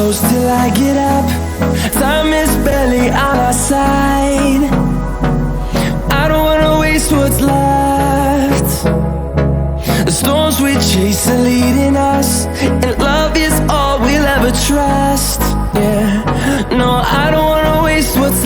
close till I get up. Time is barely on our side. I don't wanna waste what's left. The storms we chase are leading us, and love is all we'll ever trust. Yeah, no, I don't wanna waste what's